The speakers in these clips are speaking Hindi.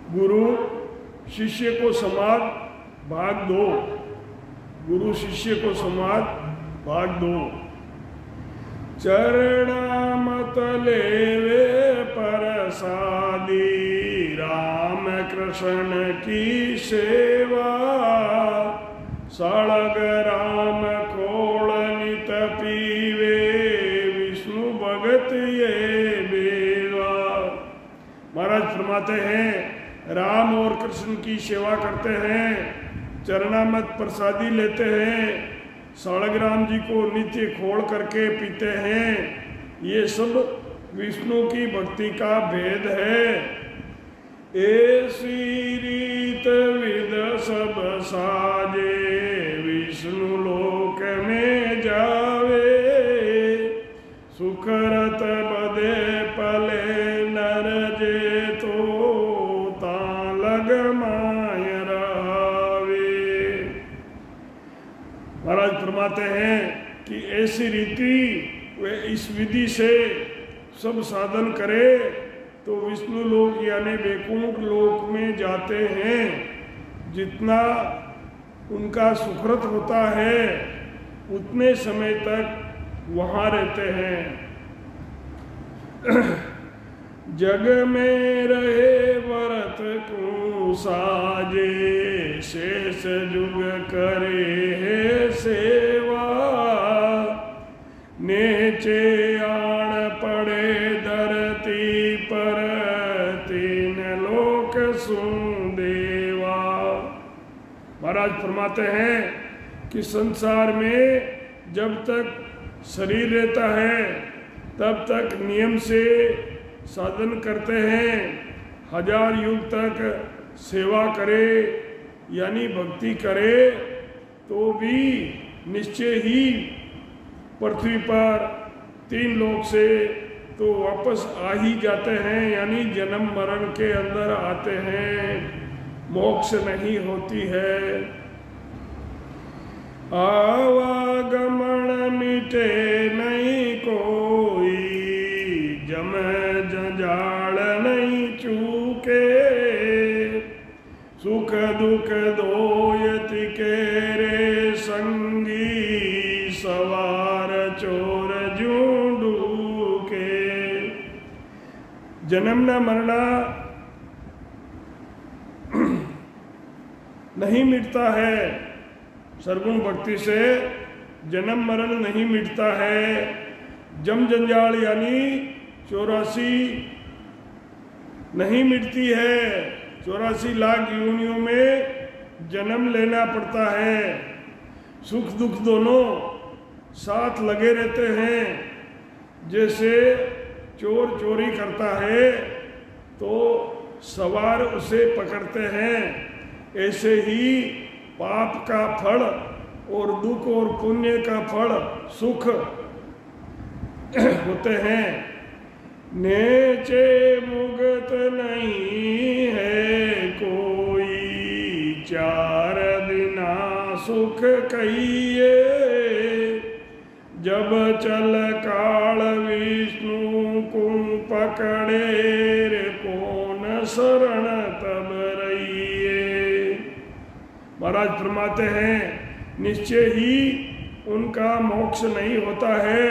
गुरु शिष्य को समाद भाग 2। गुरु शिष्य को समाद भाग 2। चरणामत लेवे परसादी, राम कृष्ण की सेवा, सड़ग राम खोल नित पीवे, विष्णु भगत ये बेवा। महाराज फरमाते हैं राम और कृष्ण की सेवा करते हैं, चरणामत प्रसादी लेते हैं, सालग्राम जी को नित्य खोल करके पीते हैं। ये सब विष्णु की भक्ति का भेद है। ऐसी रीत विद सब साजे, विष्णु लोक में जावे, सुखरत बदे पले नर जे, तो तालग माय रहावे। महाराज फरमाते हैं कि ऐसी रीति वे इस विधि से सब साधन करे तो विष्णु लोक यानी वैकुंठ लोक में जाते हैं। जितना उनका सुकृत होता है उतने समय तक वहाँ रहते हैं। जग में रहे व्रत को साजे, शेष जुग करे है सेवा, नेचे आण पड़े धरती पर, तीन लोक सुन देवा। महाराज फरमाते हैं कि संसार में जब तक शरीर रहता है तब तक नियम से साधन करते हैं, 1000 युग तक सेवा करे यानी भक्ति करे तो भी निश्चय ही पृथ्वी पर 3 लोक से तो वापस आ ही जाते हैं, यानी जन्म मरण के अंदर आते हैं, मोक्ष नहीं होती है। आवागमन मिटे नहीं कोई, जम जंजाल नहीं चूके, सुख दुख दोयति के रे संगी, सवार चोर जूंडू के। जन्मना मरना नहीं मिटता है, सर्वगुण भक्ति से जन्म मरण नहीं मिटता है। जम जंजाल यानी 84 नहीं मिटती है, 84 लाख योनियों में जन्म लेना पड़ता है। सुख दुख दोनों साथ लगे रहते हैं। जैसे चोर चोरी करता है तो सवार उसे पकड़ते हैं, ऐसे ही पाप का फल और दुख और पुण्य का फल सुख होते हैं। नेचे मुगत नहीं है कोई, 4 दिना सुख कहिए, जब चल काल विष्णु को पकड़े, रे कौन शरण तब रहिए। महाराज फरमाते हैं निश्चय ही उनका मोक्ष नहीं होता है।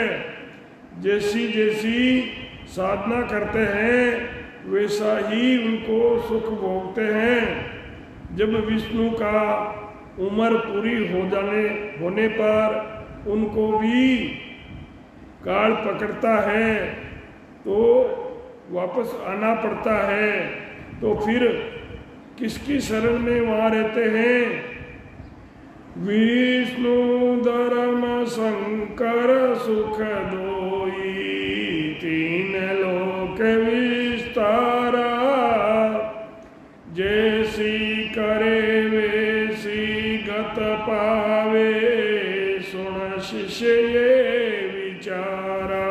जैसी जैसी साधना करते हैं वैसा ही उनको सुख भोगते हैं। जब विष्णु का उम्र पूरी होने पर उनको भी काल पकड़ता है तो वापस आना पड़ता है। तो फिर किसकी शरण में वहाँ रहते हैं? विष्णु धर्म शंकर सुख दोई, 3 लोक विस्तारा, जैसी करे वैसी गत पावे, सुन शिष्य ये विचारा।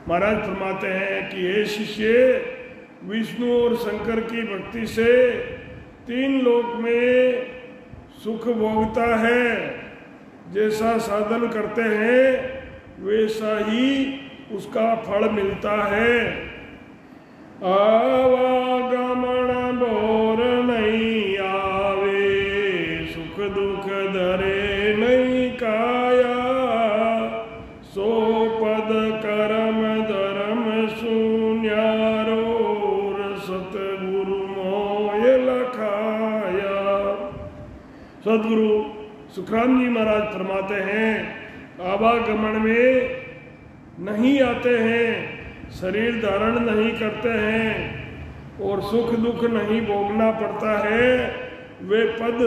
महाराज फरमाते हैं कि हे शिष्य, विष्णु और शंकर की भक्ति से 3 लोक में सुख भोगता है। जैसा साधन करते हैं वैसा ही उसका फल मिलता है। आवा सदगुरु सुखराम जी महाराज फरमाते हैं, आवागमन में नहीं आते हैं, शरीर धारण नहीं करते हैं और सुख दुख नहीं भोगना पड़ता है, वे पद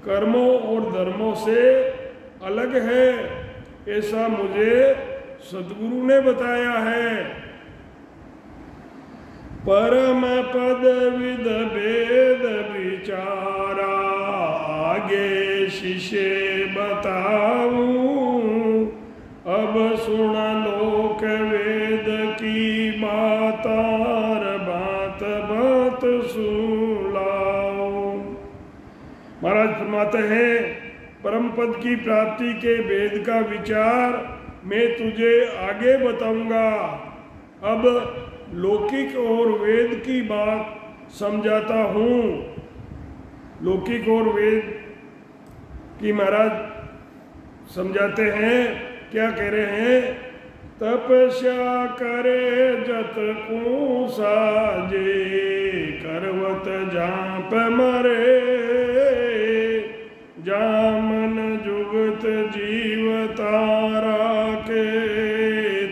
कर्मों और धर्मों से अलग है, ऐसा मुझे सदगुरु ने बताया है। परम पद विद भेद विचारा, आगे शिष्य बताऊं, अब सुन लोक वेद की बातार, बात बात सुलाओ। महाराज फरमाते हैं, परम पद की प्राप्ति के वेद का विचार मैं तुझे आगे बताऊंगा। अब लौकिक और वेद की बात समझाता हूँ। लौकिक और वेद की महाराज समझाते हैं, क्या कह रहे हैं? तपस्या करे जत को साजे, करवत जाप मरे, जामन जुगत जीव तारा के,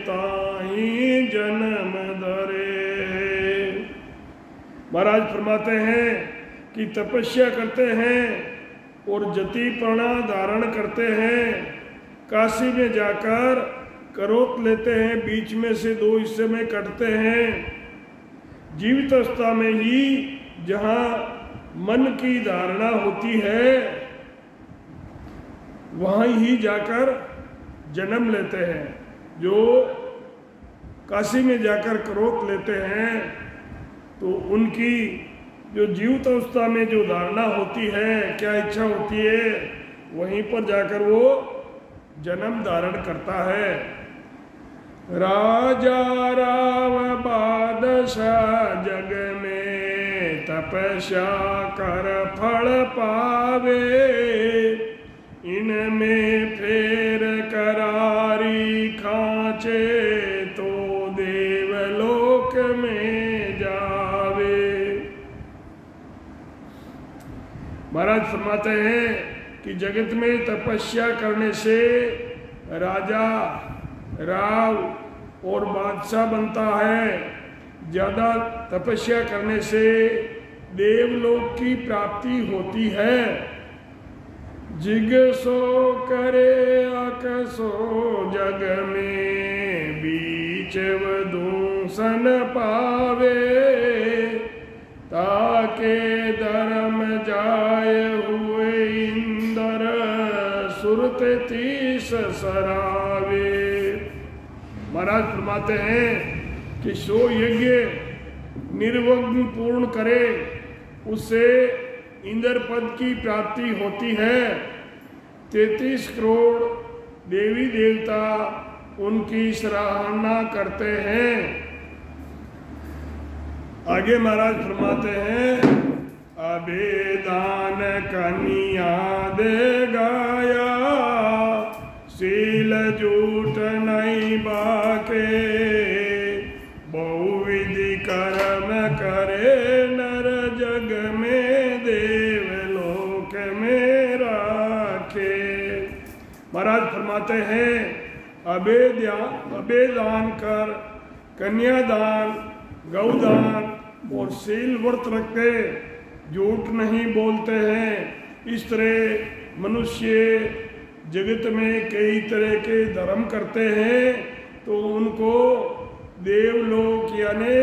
ताही जन्म धरे। महाराज फरमाते हैं कि तपस्या करते हैं और जतिपना धारण करते हैं, काशी में जाकर करोत लेते हैं, बीच में से दो हिस्से में कटते हैं। जीवित अवस्था में ही जहाँ मन की धारणा होती है वहाँ ही जाकर जन्म लेते हैं। जो काशी में जाकर करोत लेते हैं तो उनकी जो जीवित अवस्था में जो धारणा होती है, क्या इच्छा होती है, वहीं पर जाकर वो जन्म धारण करता है। राजा राव बादशाह जग में, तपस्या कर फल पावे, इनमें फेर करारी खांचे, तो देवलोक में जावे। महाराज फरमाते हैं कि जगत में तपस्या करने से राजा राव और बादशाह बनता है। ज़्यादा तपस्या करने से देवलोक की प्राप्ति होती है। जिग सो करे अकसो जग में, बीच दूषण पावे, ताके धर्म जाय हुए इंदर, सुरत तीस सरावे। महाराज फरमाते हैं कि सो यज्ञ निर्विघ्न पूर्ण करे, उससे इंद्र पद की प्राप्ति होती है। 33 करोड़ देवी देवता उनकी सराहना करते हैं। आगे महाराज फरमाते हैं, अबेदान कन्या दे गाया, शील झूठ नहीं बाके, बहुविधि कर्म करे नर, जग में देवलोक में राखे। महाराज फरमाते हैं, अबेदान कर, कन्यादान, गौदान और शील व्रत रखते, झूठ नहीं बोलते हैं। इस तरह मनुष्य जगत में कई तरह के धर्म करते हैं तो उनको देवलोक यानी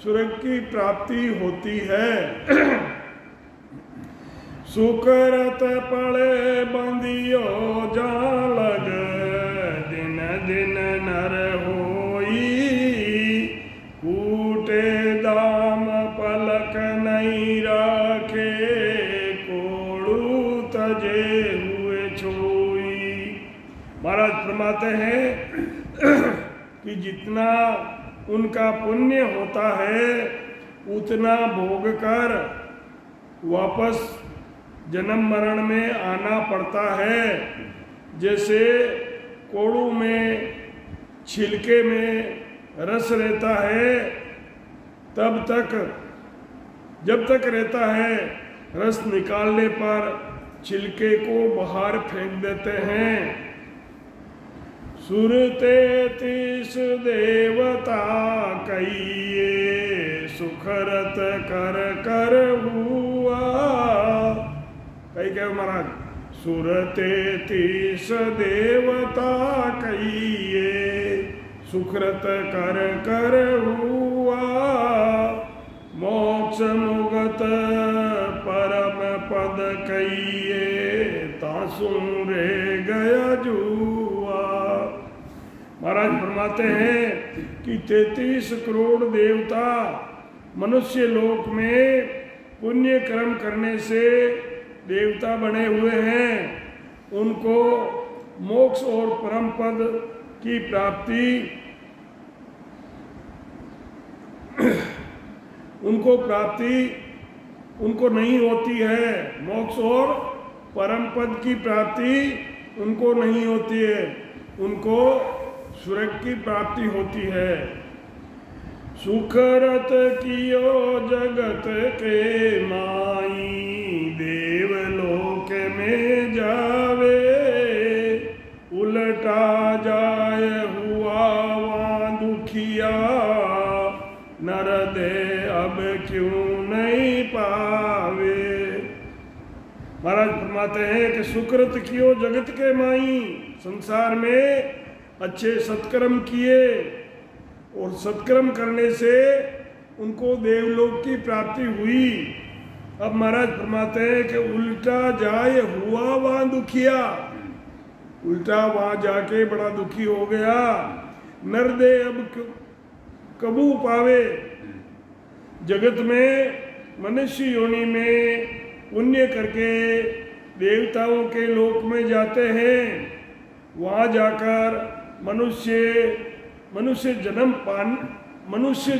स्वर्ग की प्राप्ति होती है। सुकरत पड़े बंदियो जालग, दिन दिन नर होई, कूटे दाम पलक नहीं राखे, कोड़ू तजे हुए छोई। महाराज फरमाते हैं कि जितना उनका पुण्य होता है उतना भोग कर वापस जन्म मरण में आना पड़ता है। जैसे कोड़ू में छिलके में रस रहता है, जब तक रहता है, रस निकालने पर छिलके को बाहर फेंक देते हैं। सुरते 33 देवता कहिए सुखरत कर कर हुआ। कही कहो महाराज, सुरते 33 देवता कहिए सुखरत कर कर हुआ। मोक्ष मुगत परम पद कहिए तासु रे गया जुआ। महाराज फरमाते हैं कि 33 करोड़ देवता मनुष्य लोक में पुण्य कर्म करने से देवता बने हुए हैं। उनको मोक्ष और परम पद की प्राप्ति उनको नहीं होती है। मोक्ष और परम पद की प्राप्ति उनको नहीं होती है, उनको स्वर्ग की प्राप्ति होती है। सुखरत कियो जगत के माई देवलोक में जावे। उल्टा जाए हुआ वहाँ दुखिया नर दे अब क्यों नहीं पावे। महाराज फरमाते हैं कि सुकृत कियो जगत के माई, संसार में अच्छे सत्कर्म किए और सत्कर्म करने से उनको देवलोक की प्राप्ति हुई। अब महाराज फरमाते हैं कि उल्टा जाए हुआ वहाँ दुखिया, उल्टा वहाँ जाके बड़ा दुखी हो गया। नर दे अब कबू पावे। जगत में मनुष्य योनि में पुण्य करके देवताओं के लोक में जाते हैं। वहाँ जाकर मनुष्य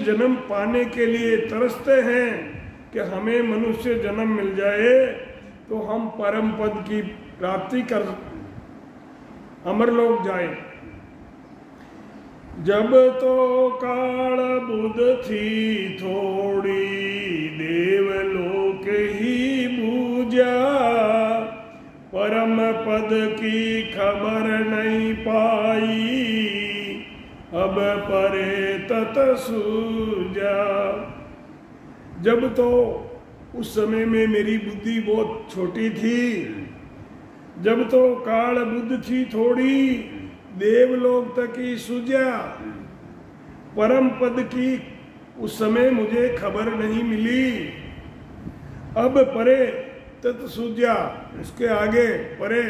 जन्म पाने के लिए तरसते हैं कि हमें मनुष्य जन्म मिल जाए तो हम परम पद की प्राप्ति कर अमरलोक जाए। जब तो काल बुध थी थोड़ी देवलोक ही बूझा। परम पद की खबर नहीं पाई अब परे तत सूझा। जब तो उस समय में मेरी बुद्धि बहुत छोटी थी, जब तो काल बुद्ध थी थोड़ी देवलोक तक ही सूझा। परम पद की उस समय मुझे खबर नहीं मिली। अब परे तत्व सूझा, उसके आगे परे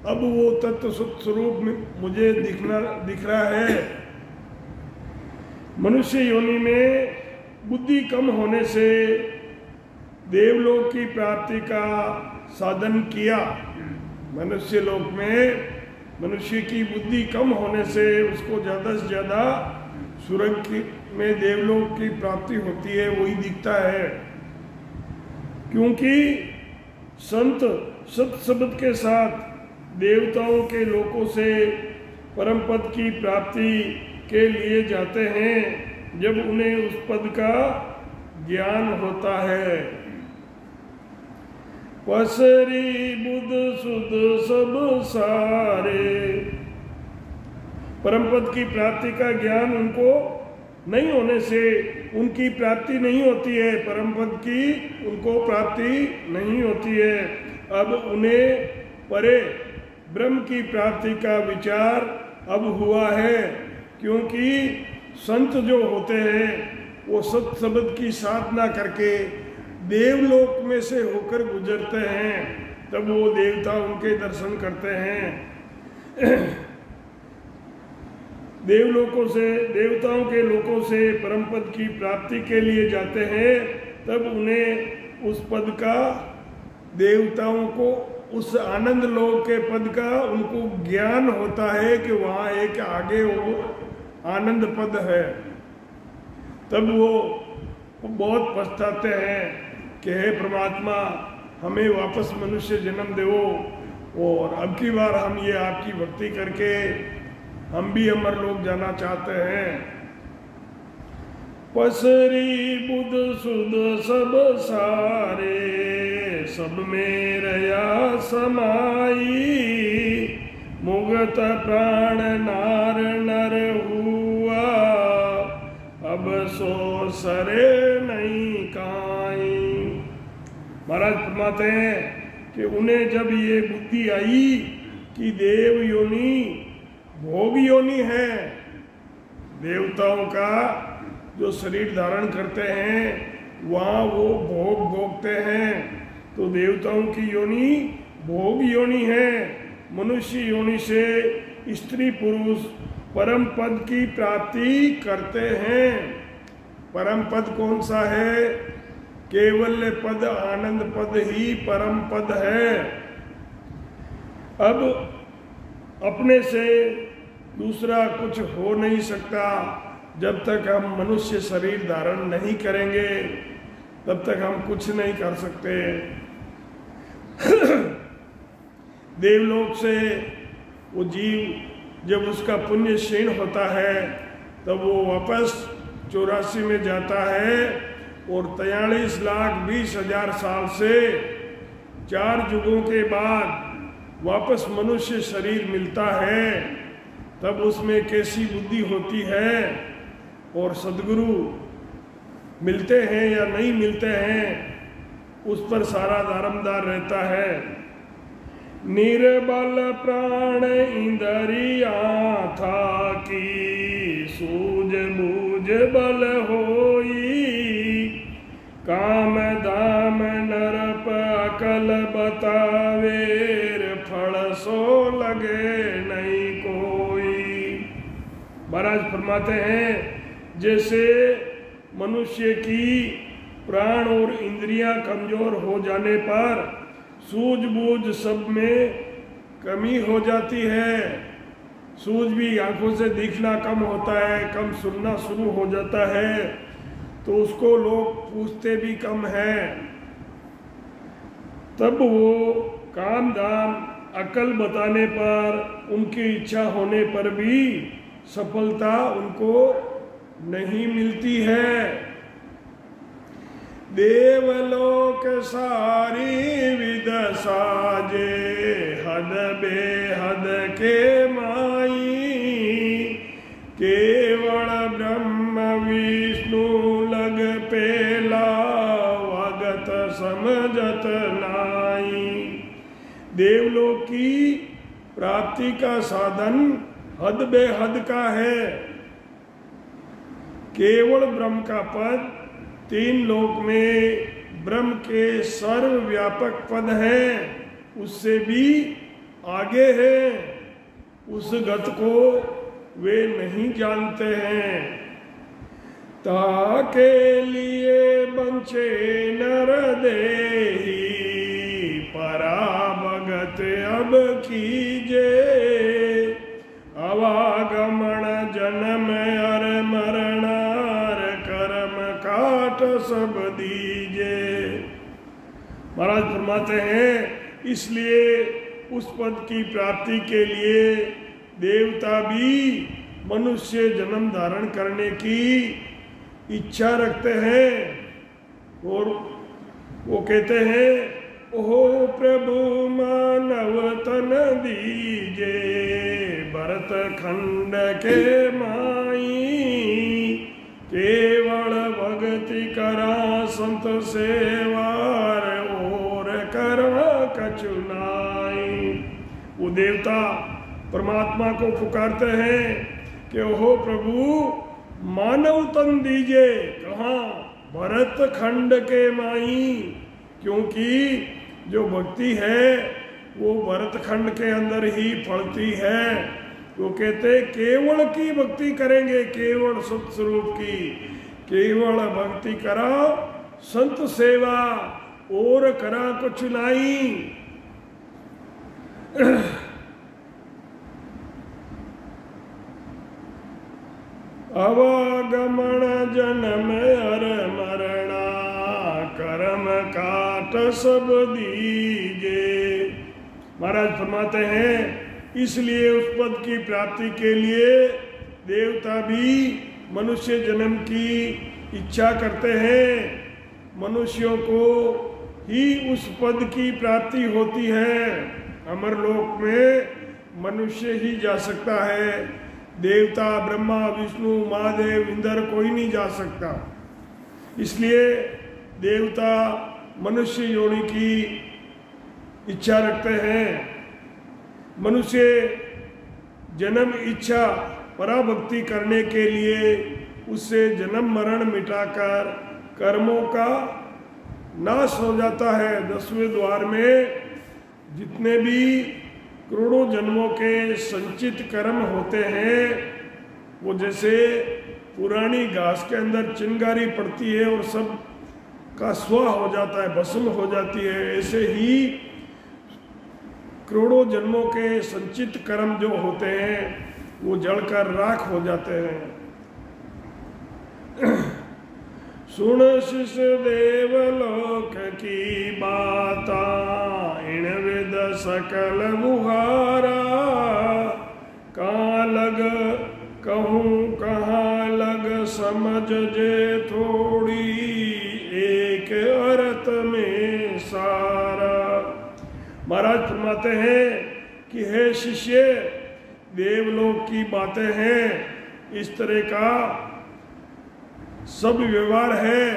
अब वो तत्व स्वरूप मुझे दिख रहा है। मनुष्य योनि में बुद्धि कम होने से देवलोक की प्राप्ति का साधन किया। मनुष्य लोक में मनुष्य की बुद्धि कम होने से उसको ज़्यादा से ज़्यादा स्वर्ग में देवलोक की प्राप्ति होती है, वही दिखता है। क्योंकि संत सत शब्द के साथ देवताओं के लोकों से परम पद की प्राप्ति के लिए जाते हैं जब उन्हें उस पद का ज्ञान होता है। पसरी बुध सुध सब सारे, परम पद की प्राप्ति का ज्ञान उनको नहीं होने से उनकी प्राप्ति नहीं होती है, परम पद की उनको प्राप्ति नहीं होती है। अब उन्हें परे ब्रह्म की प्राप्ति का विचार अब हुआ है, क्योंकि संत जो होते हैं वो सत शब्द की साधना करके देवलोक में से होकर गुजरते हैं, तब वो देवता उनके दर्शन करते हैं। देवताओं के लोकों से परम पद की प्राप्ति के लिए जाते हैं, तब उन्हें उस पद का, देवताओं को उस आनंद लोक के पद का उनको ज्ञान होता है कि वहाँ एक आगे वो आनंद पद है। तब वो बहुत पछताते हैं कि हे परमात्मा, हमें वापस मनुष्य जन्म दो और अब की बार हम ये आपकी भक्ति करके हम भी अमर लोक जाना चाहते हैं। पसरी बुध सुध सब सारे, सब में रया समाई। मुगत प्राण नार नर हुआ, अब सो सरे नहीं काई। महाराज फरमाते हैं कि उन्हें जब ये बुद्धि आई कि देव योनि भोग योनि है, देवताओं का जो शरीर धारण करते हैं वहाँ वो भोग भोगते हैं, तो देवताओं की योनि भोग योनि है। मनुष्य योनि से स्त्री पुरुष परम पद की प्राप्ति करते हैं। परम पद कौन सा है? केवल पद, आनंद पद ही परम पद है। अब अपने से दूसरा कुछ हो नहीं सकता। जब तक हम मनुष्य शरीर धारण नहीं करेंगे तब तक हम कुछ नहीं कर सकते। देवलोक से वो जीव जब उसका पुण्य क्षीण होता है तब वो वापस 84 में जाता है और 43,20,000 साल से 4 युगों के बाद वापस मनुष्य शरीर मिलता है। तब उसमें कैसी बुद्धि होती है और सद्गुरु मिलते हैं या नहीं मिलते हैं उस पर सारा दारोमदार रहता है। निर्बल प्राण इंद्रिया था कि सूझबूझ बल होई। काम दाम नरप अकल बतावेर, फल सो लगे नहीं कोई। महाराज फरमाते हैं जैसे मनुष्य की प्राण और इंद्रियां कमजोर हो जाने पर सूझबूझ सब में कमी हो जाती है। सूझ भी, आंखों से दिखना कम होता है, कम सुनना शुरू हो जाता है, तो उसको लोग पूछते भी कम है। तब वो काम दाम अकल बताने पर, उनकी इच्छा होने पर भी सफलता उनको नहीं मिलती है। देवलोक सारी विद साजे, हद बेहद के माई। केवल ब्रह्म विष्णु लग पेला, वगत समझत नाई। देवलोक की प्राप्ति का साधन हद बेहद का है। केवल ब्रह्म का पद 3 लोक में ब्रह्म के सर्वव्यापक पद है, उससे भी आगे है। उस गत को वे नहीं जानते हैं। ताके लिए बंचे नर देही, परा भगत अब कीजे। आवागमन जन्म अर मरणार, कर्म काट सब दीजे। महाराज फरमाते हैं इसलिए उस पद की प्राप्ति के लिए देवता भी मनुष्य जन्म धारण करने की इच्छा रखते हैं और वो कहते हैं ओहो प्रभु मानव तन दीजे। भरत खंड के माई, केवल भक्ति करा संत सेवार, और कर्म कचुनाई। वो देवता परमात्मा को पुकारते हैं कि ओहो प्रभु मानव तन दीजिए। कहाँ? भरत खंड के माई, क्योंकि जो भक्ति है वो भरत खंड के अंदर ही फलती है। वो कहते केवल की भक्ति करेंगे, केवल सत स्वरूप की, केवल भक्ति करा संत सेवा, और करा कुछ नहीं। आवागमन जन्म अर मरणा, कर्म काट सब दीजे। महाराज फरमाते हैं इसलिए उस पद की प्राप्ति के लिए देवता भी मनुष्य जन्म की इच्छा करते हैं मनुष्यों को ही उस पद की प्राप्ति होती है। अमरलोक में मनुष्य ही जा सकता है, देवता ब्रह्मा विष्णु महादेव इंद्र कोई नहीं जा सकता। इसलिए देवता मनुष्य योनि की इच्छा रखते हैं। मनुष्य जन्म इच्छा पराभक्ति करने के लिए उससे जन्म मरण मिटाकर कर्मों का नाश हो जाता है। 10वें द्वार में जितने भी करोड़ों जन्मों के संचित कर्म होते हैं वो जैसे पुरानी घास के अंदर चिंगारी पड़ती है और सब का स्व हो जाता है, भस्म हो जाती है, ऐसे ही करोड़ों जन्मों के संचित कर्म जो होते हैं वो जलकर राख हो जाते हैं। सुन शिष देवलोक की बाता इन विद सकल बुहारा, कहाँ लग कहूँ कहाँ लग समझ जे थोड़ी, एक अर्थ में सारा। महाराज फरमाते हैं कि हे शिष्य, देवलोक की बातें हैं, इस तरह का सब व्यवहार है,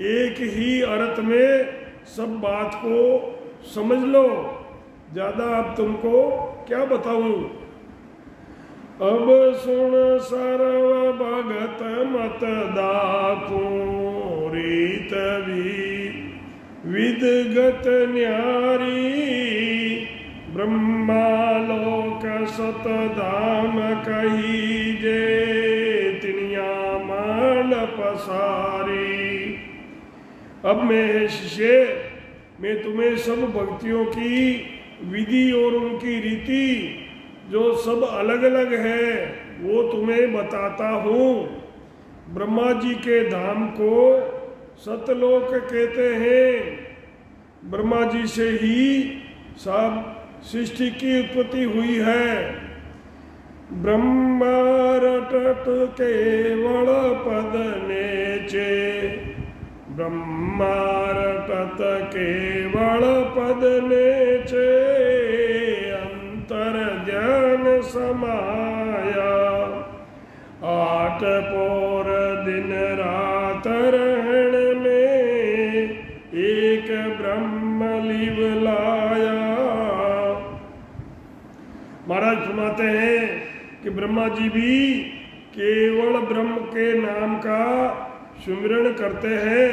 एक ही अर्थ में सब बात को समझ लो। ज्यादा अब तुमको क्या बताऊं। अब सुन सर्व भगत मत दाखो, रीत विदगत न्यारी, ब्रह्मालोक सतधाम कहीजे, तिनिया माल पसारी। अब मैं शिष्य, मैं तुम्हें सब भक्तियों की विधि और उनकी रीति जो सब अलग अलग है वो तुम्हें बताता हूँ। ब्रह्मा जी के धाम को सतलोक कहते हैं। ब्रह्मा जी से ही सब सृष्टि की उत्पत्ति हुई है। ब्रह्मा रटत केवल पद नेचे, ब्रह्मा रटत केवल पद नेचे, अंतर ज्ञान समाया, 8 पोर दिन रात रहन में, एक ब्रह्म लिव लाया। महाराज फरमाते हैं कि ब्रह्मा जी भी केवल ब्रह्म के नाम का सुमिरन करते हैं,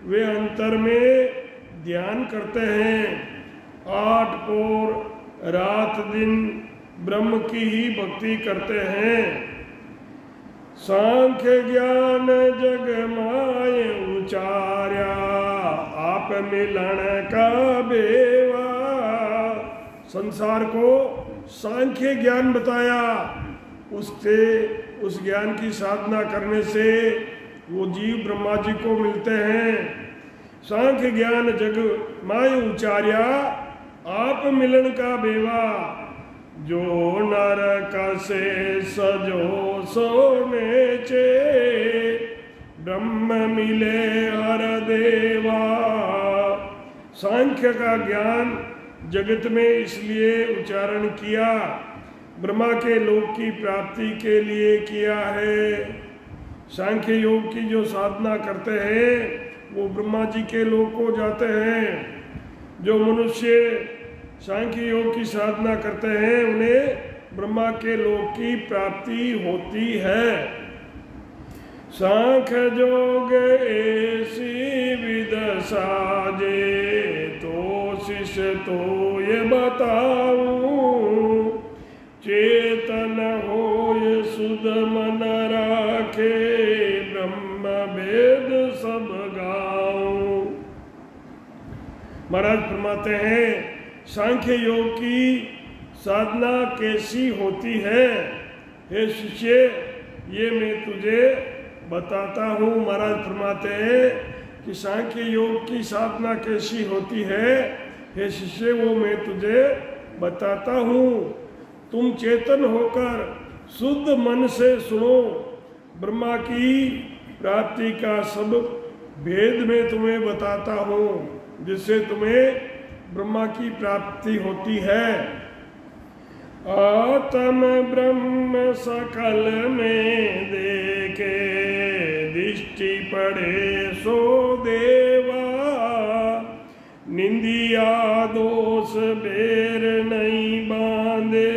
वे अंतर में ध्यान करते हैं। 8 पोर रात दिन ब्रह्म की ही भक्ति करते हैं। सांख्य ज्ञान जग माय उचार्या, आप मिलन का बेवा। संसार को सांख्य ज्ञान बताया, उससे उस ज्ञान की साधना करने से वो जीव ब्रह्मा जी को मिलते हैं। सांख्य ज्ञान जग माय उचार्या, आप मिलन का बेवा। जो नरक से सजो सोने चे, ब्रह्म मिले हर देवा। सांख्य का ज्ञान जगत में इसलिए उच्चारण किया, ब्रह्मा के लोक की प्राप्ति के लिए किया है। सांख्य योग की जो साधना करते हैं वो ब्रह्मा जी के लोक को जाते हैं। जो मनुष्य सांख्य योग की साधना करते हैं उन्हें ब्रह्मा के लोक की प्राप्ति होती है। सांख्य जोग ऐसी विद साजे, तो शिष्य तो ये बताऊं, चेतन होय सुध मन राखे, ब्रह्म वेद सब गाऊं। महाराज फरमाते हैं सांख्य योग की साधना कैसी होती है। हे शिष्य, ये मैं तुझे बताता हूँ। महाराज फरमाते हैं कि सांख्य योग की साधना कैसी होती है। हे शिष्य, वो मैं तुझे बताता हूँ। तुम चेतन होकर शुद्ध मन से सुनो। ब्रह्मा की प्राप्ति का सब भेद में तुम्हें बताता हूँ, जिससे तुम्हें ब्रह्मा की प्राप्ति होती है। आत्म ब्रह्म सकल में देखे, दृष्टि पड़े सो देवा, निंदिया दोष बेर नहीं बांधे,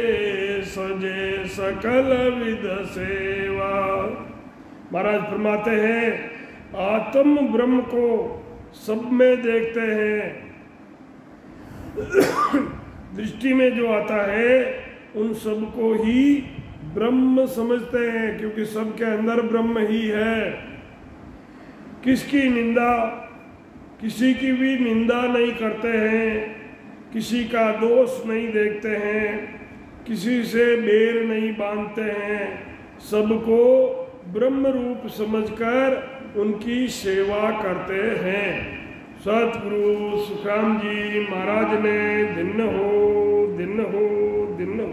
सजे सकल विध सेवा। महाराज फरमाते हैं, आत्म ब्रह्म को सब में देखते हैं, दृष्टि में जो आता है उन सबको ही ब्रह्म समझते हैं, क्योंकि सबके अंदर ब्रह्म ही है। किसकी निंदा, किसी की भी निंदा नहीं करते हैं, किसी का दोष नहीं देखते हैं, किसी से बैर नहीं बांधते हैं, सबको ब्रह्म रूप समझकर उनकी सेवा करते हैं। सतगुरु सुखराम जी महाराज ने दिन हो दिन हो दिन हो